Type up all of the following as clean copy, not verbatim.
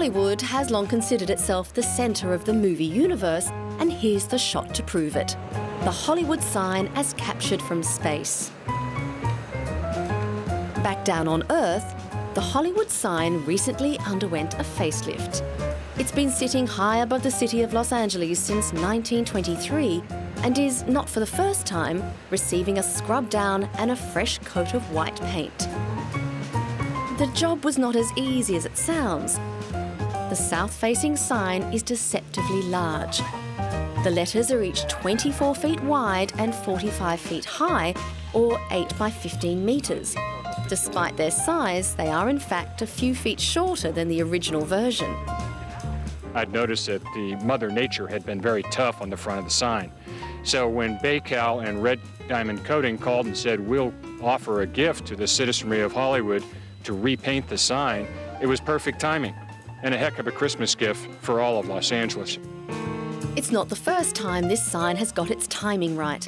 Hollywood has long considered itself the centre of the movie universe, and here's the shot to prove it. The Hollywood sign as captured from space. Back down on Earth, the Hollywood sign recently underwent a facelift. It's been sitting high above the city of Los Angeles since 1923 and is, not for the first time, receiving a scrub down and a fresh coat of white paint. The job was not as easy as it sounds. The south-facing sign is deceptively large. The letters are each 24 feet wide and 45 feet high, or 8 by 15 metres. Despite their size, they are in fact a few feet shorter than the original version. I'd noticed that the Mother Nature had been very tough on the front of the sign. So when Baycal and Red Diamond Coating called and said, we'll offer a gift to the citizenry of Hollywood to repaint the sign, it was perfect timing and a heck of a Christmas gift for all of Los Angeles. It's not the first time this sign has got its timing right.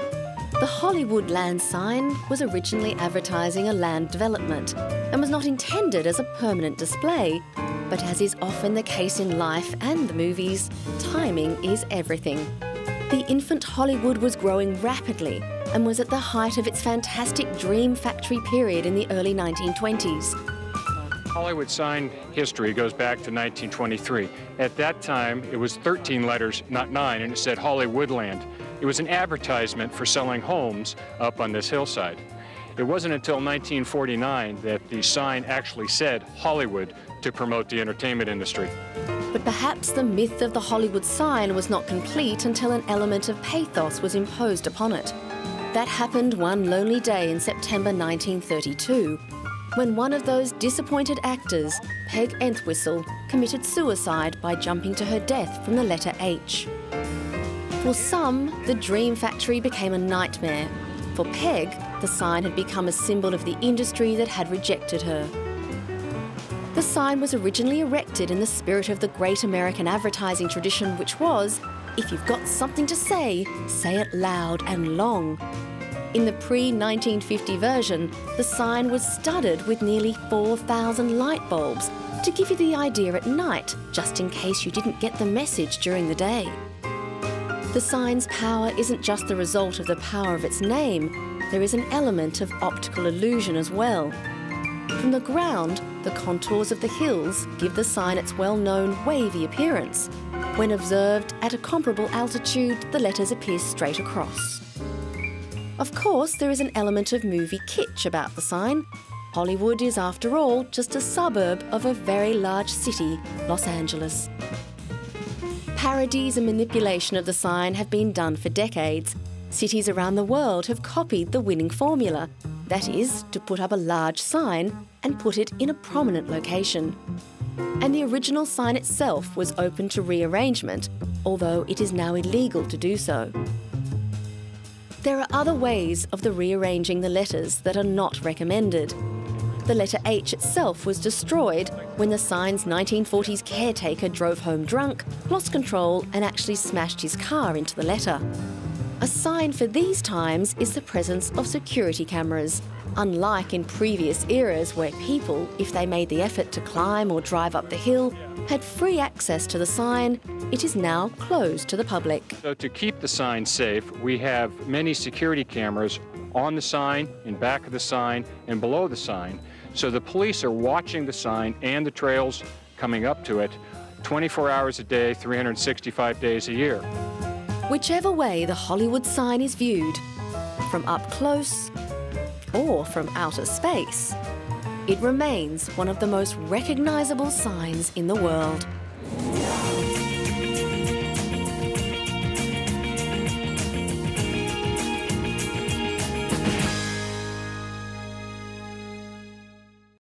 The Hollywood land sign was originally advertising a land development and was not intended as a permanent display, but as is often the case in life and the movies, timing is everything. The infant Hollywood was growing rapidly and was at the height of its fantastic dream factory period in the early 1920s. Hollywood sign history goes back to 1923. At that time, it was 13 letters, not 9, and it said Hollywoodland. It was an advertisement for selling homes up on this hillside. It wasn't until 1949 that the sign actually said Hollywood to promote the entertainment industry. But perhaps the myth of the Hollywood sign was not complete until an element of pathos was imposed upon it. That happened one lonely day in September 1932, when one of those disappointed actors, Peg Entwistle, committed suicide by jumping to her death from the letter H. For some, the dream factory became a nightmare. For Peg, the sign had become a symbol of the industry that had rejected her. The sign was originally erected in the spirit of the great American advertising tradition, which was, if you've got something to say it loud and long. In the pre-1950 version, the sign was studded with nearly 4,000 light bulbs to give you the idea at night, just in case you didn't get the message during the day. The sign's power isn't just the result of the power of its name, there is an element of optical illusion as well. From the ground, the contours of the hills give the sign its well-known wavy appearance. When observed at a comparable altitude, the letters appear straight across. Of course, there is an element of movie kitsch about the sign. Hollywood is, after all, just a suburb of a very large city, Los Angeles. Parodies and manipulation of the sign have been done for decades. Cities around the world have copied the winning formula. That is, to put up a large sign and put it in a prominent location. And the original sign itself was open to rearrangement, although it is now illegal to do so. There are other ways of rearranging the letters that are not recommended. The letter H itself was destroyed when the sign's 1940s caretaker drove home drunk, lost control and actually smashed his car into the letter. A sign for these times is the presence of security cameras. Unlike in previous eras where people, if they made the effort to climb or drive up the hill, had free access to the sign, it is now closed to the public. So to keep the sign safe, we have many security cameras on the sign, in back of the sign, and below the sign. So the police are watching the sign and the trails coming up to it 24 hours a day, 365 days a year. Whichever way the Hollywood sign is viewed, from up close or from outer space, it remains one of the most recognisable signs in the world.